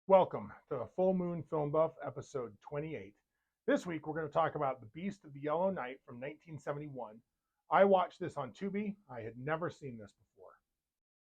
Welcome to Full Moon Film Buff, episode 28. This week we're going to talk about The Beast of the Yellow Night from 1971. I watched this on Tubi. I had never seen this before.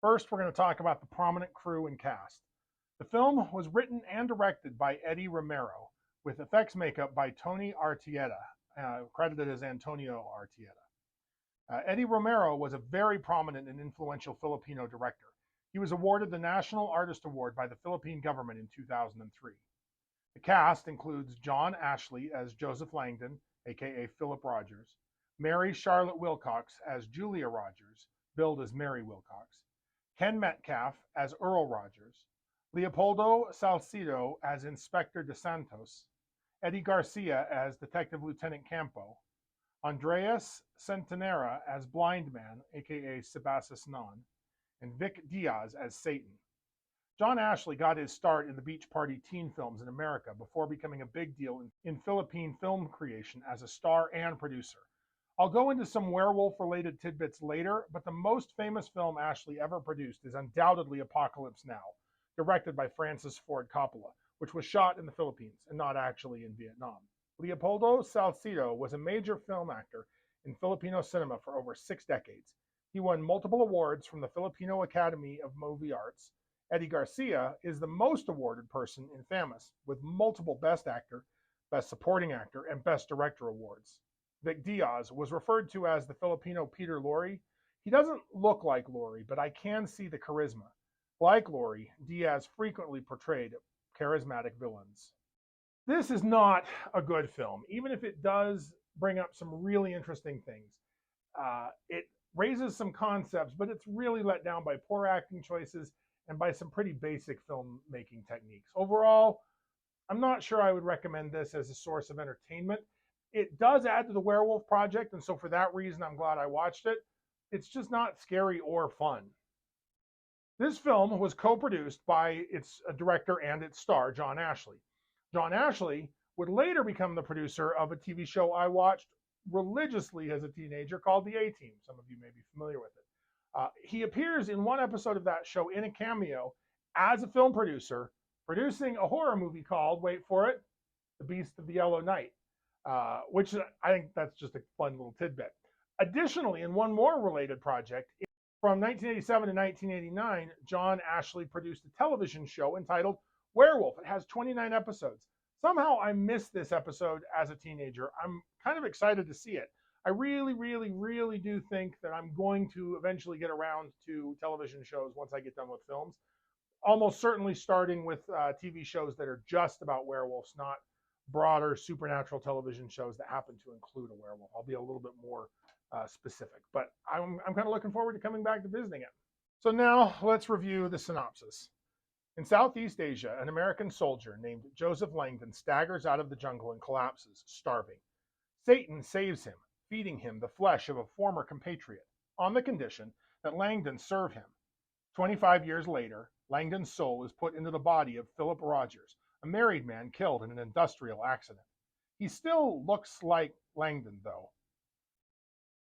First, we're going to talk about the prominent crew and cast. The film was written and directed by Eddie Romero, with effects makeup by Tony Artieda, credited as Antonio Artieda. Eddie Romero was a very prominent and influential Filipino director. He was awarded the National Artist Award by the Philippine government in 2003. The cast includes John Ashley as Joseph Langdon, aka Philip Rogers, Mary Charlotte Wilcox as Julia Rogers, billed as Mary Wilcox, Ken Metcalf as Earl Rogers, Leopoldo Salcido as Inspector De Santos, Eddie Garcia as Detective Lieutenant Campo, Andreas Centenera as Blind Man, aka Sebastis Non, and Vic Diaz as Satan. John Ashley got his start in the beach party teen films in America before becoming a big deal in Philippine film creation as a star and producer. I'll go into some werewolf-related tidbits later, but the most famous film Ashley ever produced is undoubtedly Apocalypse Now, directed by Francis Ford Coppola, which was shot in the Philippines and not actually in Vietnam. Leopoldo Salcido was a major film actor in Filipino cinema for over 6 decades. He won multiple awards from the Filipino Academy of Movie Arts. Eddie Garcia is the most awarded person in FAMAS, with multiple Best Actor, Best Supporting Actor, and Best Director awards. Vic Diaz was referred to as the Filipino Peter Lorre. He doesn't look like Lorre, but I can see the charisma. Like Lorre, Diaz frequently portrayed charismatic villains. This is not a good film, even if it does bring up some really interesting things. It raises some concepts, but it's really let down by poor acting choices and by some pretty basic filmmaking techniques. Overall, I'm not sure I would recommend this as a source of entertainment. It does add to the werewolf project, and so for that reason, I'm glad I watched it. It's just not scary or fun. This film was co-produced by its director and its star, John Ashley. John Ashley would later become the producer of a TV show I watched religiously as a teenager called The A-Team. Some of you may be familiar with it. He appears in one episode of that show in a cameo as a film producer, producing a horror movie called, wait for it, The Beast of the Yellow Night, which I think that's just a fun little tidbit. Additionally, in one more related project, from 1987 to 1989, John Ashley produced a television show entitled Werewolf. It has 29 episodes. Somehow I missed this episode as a teenager. I'm kind of excited to see it. I really do think that I'm going to eventually get around to television shows once I get done with films. Almost certainly starting with TV shows that are just about werewolves, not broader supernatural television shows that happen to include a werewolf. I'll be a little bit more specific, but I'm kind of looking forward to coming back to visiting it. So now let's review the synopsis. In Southeast Asia, an American soldier named Joseph Langdon staggers out of the jungle and collapses, starving. Satan saves him, feeding him the flesh of a former compatriot, on the condition that Langdon serve him. 25 years later, Langdon's soul is put into the body of Philip Rogers, a married man killed in an industrial accident. He still looks like Langdon, though.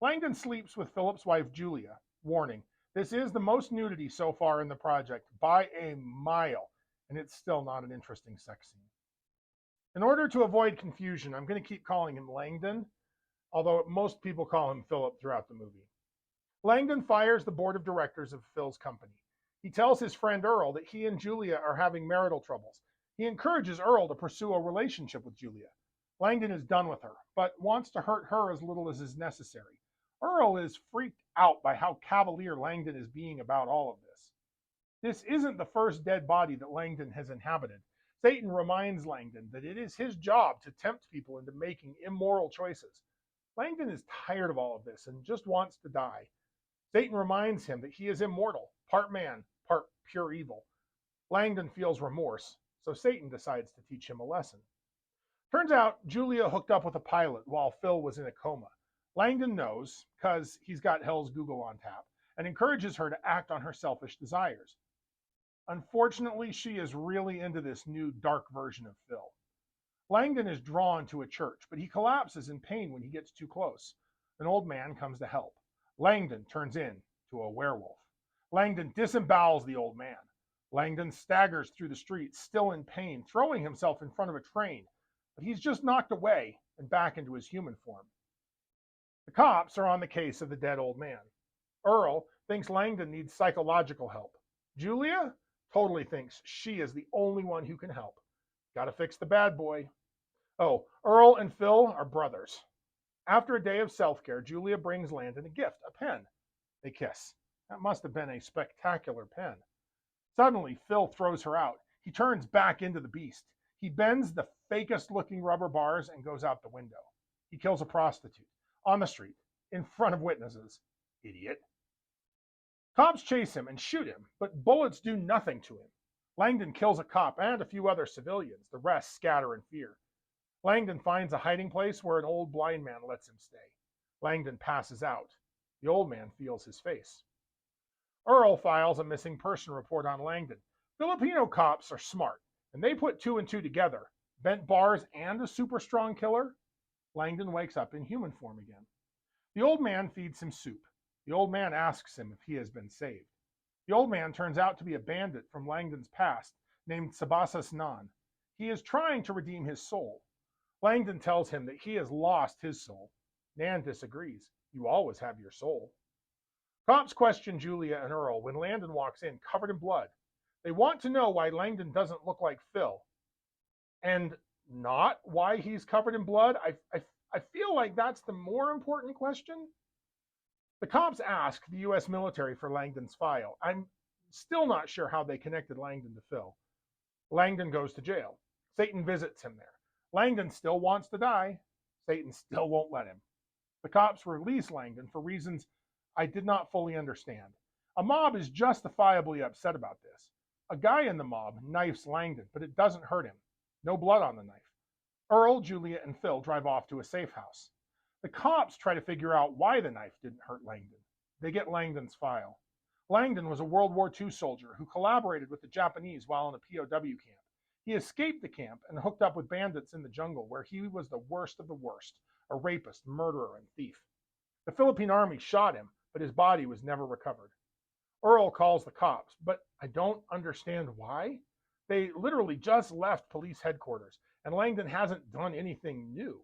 Langdon sleeps with Philip's wife, Julia. Warning, this is the most nudity so far in the project by a mile, and it's still not an interesting sex scene. In order to avoid confusion, I'm going to keep calling him Langdon, although most people call him Philip throughout the movie. Langdon fires the board of directors of Phil's company. He tells his friend Earl that he and Julia are having marital troubles. He encourages Earl to pursue a relationship with Julia. Langdon is done with her, but wants to hurt her as little as is necessary. Earl is freaked out by how cavalier Langdon is being about all of this. This isn't the first dead body that Langdon has inhabited. Satan reminds Langdon that it is his job to tempt people into making immoral choices. Langdon is tired of all of this and just wants to die. Satan reminds him that he is immortal, part man, part pure evil. Langdon feels remorse, so Satan decides to teach him a lesson. Turns out Julia hooked up with a pilot while Phil was in a coma. Langdon knows, because he's got Hell's Google on tap, and encourages her to act on her selfish desires. Unfortunately, she is really into this new dark version of Phil. Langdon is drawn to a church, but he collapses in pain when he gets too close. An old man comes to help. Langdon turns into a werewolf. Langdon disembowels the old man. Langdon staggers through the streets, still in pain, throwing himself in front of a train, but he's just knocked away and back into his human form. The cops are on the case of the dead old man. Earl thinks Langdon needs psychological help. Julia totally thinks she is the only one who can help. Gotta fix the bad boy. Oh, Earl and Phil are brothers. After a day of self-care, Julia brings Langdon a gift, a pen. They kiss. That must have been a spectacular pen. Suddenly, Phil throws her out. He turns back into the beast. He bends the fakest-looking rubber bars and goes out the window. He kills a prostitute on the street in front of witnesses. Idiot. Cops chase him and shoot him, but bullets do nothing to him. Langdon kills a cop and a few other civilians. The rest scatter in fear. Langdon finds a hiding place where an old blind man lets him stay. Langdon passes out. The old man feels his face. Earl files a missing person report on Langdon. Filipino cops are smart, and they put two and two together. Bent bars and a super strong killer. Langdon wakes up in human form again. The old man feeds him soup. The old man asks him if he has been saved. The old man turns out to be a bandit from Langdon's past named Sabasas Nan. He is trying to redeem his soul. Langdon tells him that he has lost his soul. Nan disagrees. You always have your soul. Cops question Julia and Earl when Langdon walks in covered in blood. They want to know why Langdon doesn't look like Phil. And not why he's covered in blood. I feel like that's the more important question. The cops ask the U.S. military for Langdon's file. I'm still not sure how they connected Langdon to Phil. Langdon goes to jail. Satan visits him there. Langdon still wants to die. Satan still won't let him. The cops release Langdon for reasons I did not fully understand. A mob is justifiably upset about this. A guy in the mob knifes Langdon, but it doesn't hurt him. No blood on the knife. Earl, Julia, and Phil drive off to a safe house. The cops try to figure out why the knife didn't hurt Langdon. They get Langdon's file. Langdon was a World War II soldier who collaborated with the Japanese while in a POW camp. He escaped the camp and hooked up with bandits in the jungle where he was the worst of the worst, a rapist, murderer, and thief. The Philippine army shot him, but his body was never recovered. Earl calls the cops, but I don't understand why. They literally just left police headquarters, and Langdon hasn't done anything new.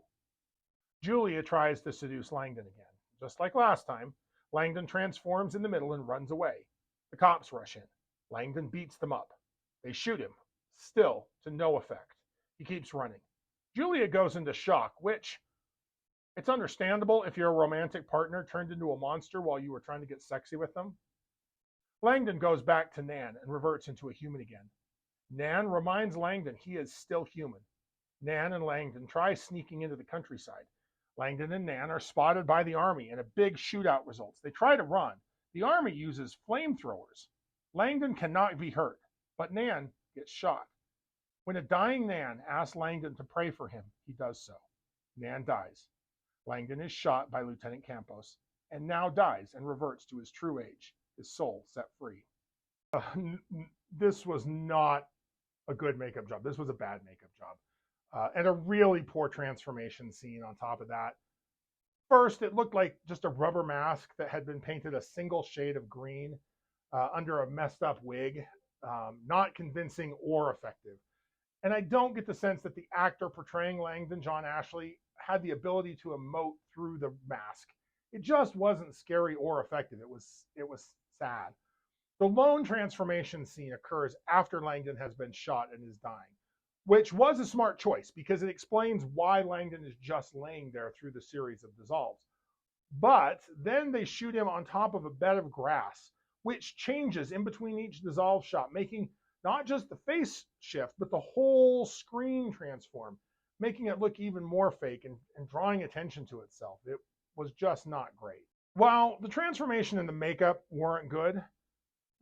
Julia tries to seduce Langdon again. Just like last time, Langdon transforms in the middle and runs away. The cops rush in. Langdon beats them up. They shoot him, still to no effect. He keeps running. Julia goes into shock, which it's understandable if your romantic partner turned into a monster while you were trying to get sexy with them. Langdon goes back to Nan and reverts into a human again. Nan reminds Langdon he is still human. Nan and Langdon try sneaking into the countryside. Langdon and Nan are spotted by the army and a big shootout results. They try to run. The army uses flamethrowers. Langdon cannot be hurt, but Nan gets shot. When a dying Nan asks Langdon to pray for him, he does so. Nan dies. Langdon is shot by Lieutenant Campos and now dies and reverts to his true age, his soul set free. This was not a good makeup job. This was a bad makeup job. And a really poor transformation scene on top of that. First, it looked like just a rubber mask that had been painted a single shade of green under a messed up wig. Not convincing or effective. And I don't get the sense that the actor portraying Langdon, John Ashley, had the ability to emote through the mask. It just wasn't scary or effective. It was sad. The lone transformation scene occurs after Langdon has been shot and is dying, which was a smart choice because it explains why Langdon is just laying there through the series of dissolves. But then they shoot him on top of a bed of grass, which changes in between each dissolve shot, making not just the face shift, but the whole screen transform, making it look even more fake and drawing attention to itself. It was just not great. While the transformation and the makeup weren't good,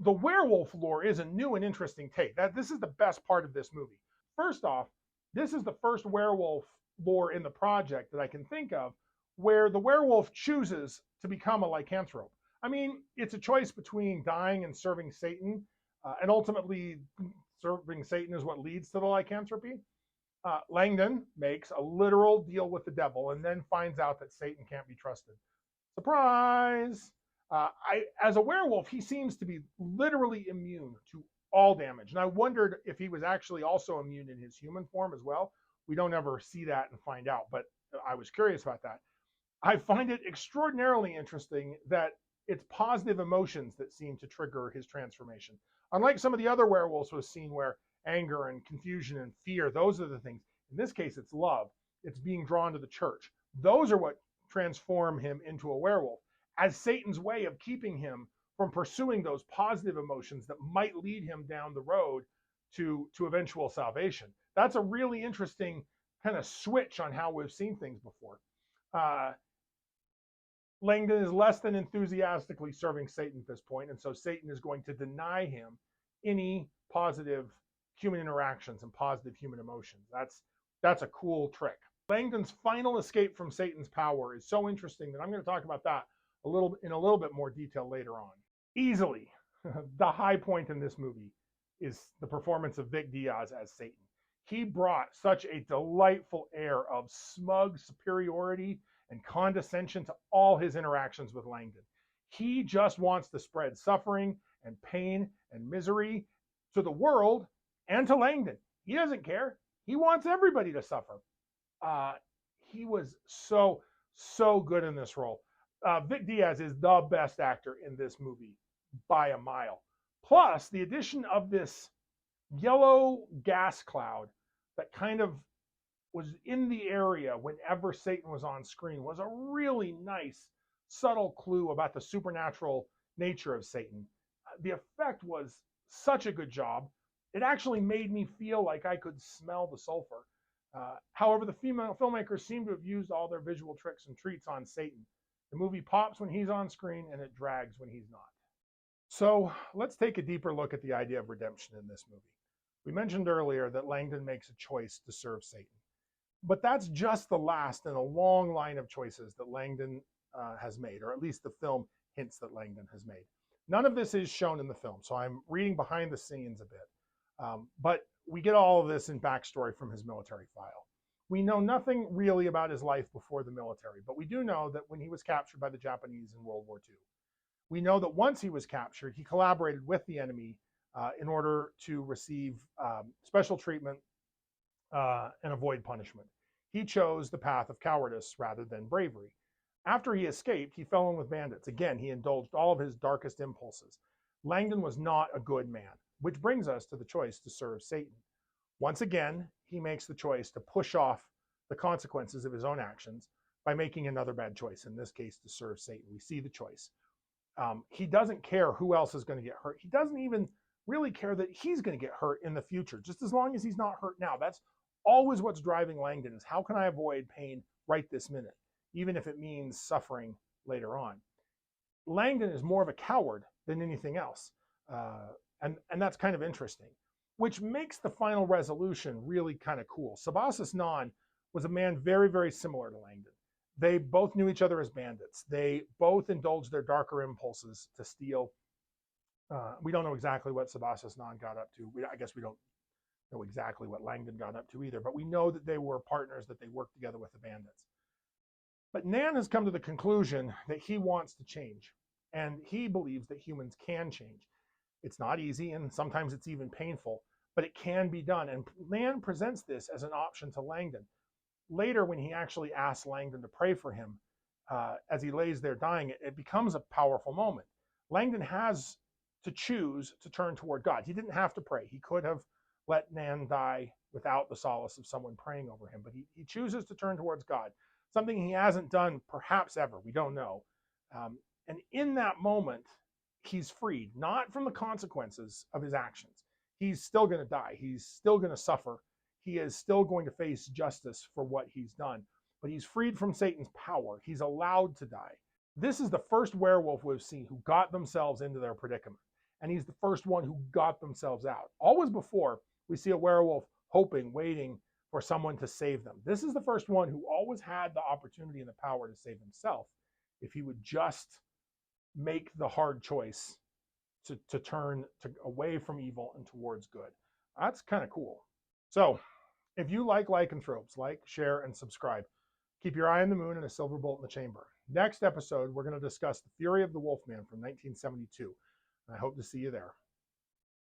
the werewolf lore is a new and interesting take. This is the best part of this movie. First off, this is the first werewolf lore in the project that I can think of where the werewolf chooses to become a lycanthrope. I mean, it's a choice between dying and serving Satan, and ultimately serving Satan is what leads to the lycanthropy. Langdon makes a literal deal with the devil and then finds out that Satan can't be trusted. Surprise! As a werewolf, he seems to be literally immune to all damage. And I wondered if he was actually also immune in his human form as well. We don't ever see that and find out, but I was curious about that. I find it extraordinarily interesting that it's positive emotions that seem to trigger his transformation. Unlike some of the other werewolves we've seen where anger and confusion and fear, those are the things. In this case, it's love. It's being drawn to the church. Those are what transform him into a werewolf, as Satan's way of keeping him from pursuing those positive emotions that might lead him down the road to eventual salvation. That's a really interesting kind of switch on how we've seen things before. Langdon is less than enthusiastically serving Satan at this point, and so Satan is going to deny him any positive human interactions and positive human emotions. That's a cool trick. Langdon's final escape from Satan's power is so interesting that I'm going to talk about that in a little bit more detail later on. Easily, the high point in this movie is the performance of Vic Diaz as Satan. He brought such a delightful air of smug superiority and condescension to all his interactions with Langdon. He just wants to spread suffering and pain and misery to the world and to Langdon. He doesn't care. He wants everybody to suffer. He was so good in this role. Vic Diaz is the best actor in this movie by a mile. Plus, the addition of this yellow gas cloud that kind of was in the area whenever Satan was on screen was a really nice, subtle clue about the supernatural nature of Satan. The effect was such a good job. It actually made me feel like I could smell the sulfur. However, the female filmmakers seem to have used all their visual tricks and treats on Satan. The movie pops when he's on screen and it drags when he's not. So let's take a deeper look at the idea of redemption in this movie. We mentioned earlier that Langdon makes a choice to serve Satan. But that's just the last in a long line of choices that Langdon has made, or at least the film hints that Langdon has made. None of this is shown in the film, so I'm reading behind the scenes a bit. But we get all of this in backstory from his military file. We know nothing really about his life before the military, but we do know that when he was captured by the Japanese in World War II, we know that once he was captured, he collaborated with the enemy in order to receive special treatment and avoid punishment. He chose the path of cowardice rather than bravery. After he escaped, he fell in with bandits. Again, he indulged all of his darkest impulses. Langdon was not a good man, which brings us to the choice to serve Satan. Once again, he makes the choice to push off the consequences of his own actions by making another bad choice, in this case, to serve Satan. We see the choice. He doesn't care who else is going to get hurt. He doesn't even really care that he's going to get hurt in the future, just as long as he's not hurt now. That's always what's driving Langdon, is how can I avoid pain right this minute, even if it means suffering later on. Langdon is more of a coward than anything else. And that's kind of interesting, which makes the final resolution really kind of cool. Sabassus Non was a man very, very similar to Langdon. They both knew each other as bandits. They both indulged their darker impulses to steal. We don't know exactly what Sabassus Non got up to. I guess we don't know exactly what Langdon got up to either, but we know that they were partners, that they worked together with the bandits. But Nan has come to the conclusion that he wants to change, and he believes that humans can change. It's not easy, and sometimes it's even painful, but it can be done. And Nan presents this as an option to Langdon. Later, when he actually asks Langdon to pray for him as he lays there dying, it becomes a powerful moment. Langdon has to choose to turn toward God. He didn't have to pray. He could have let Nan die without the solace of someone praying over him, but he chooses to turn towards God, something he hasn't done perhaps ever. We don't know. And in that moment, he's freed, not from the consequences of his actions. He's still going to die. He's still going to suffer. He is still going to face justice for what he's done. But he's freed from Satan's power. He's allowed to die. This is the first werewolf we've seen who got themselves into their predicament. And he's the first one who got themselves out. Always before, we see a werewolf hoping, waiting for someone to save them. This is the first one who always had the opportunity and the power to save himself if he would just make the hard choice to turn away from evil and towards good. That's kind of cool. So if you like lycanthropes, like, share, and subscribe. Keep your eye on the moon and a silver bolt in the chamber. Next episode, we're going to discuss The Fury of the Wolfman from 1972. I hope to see you there.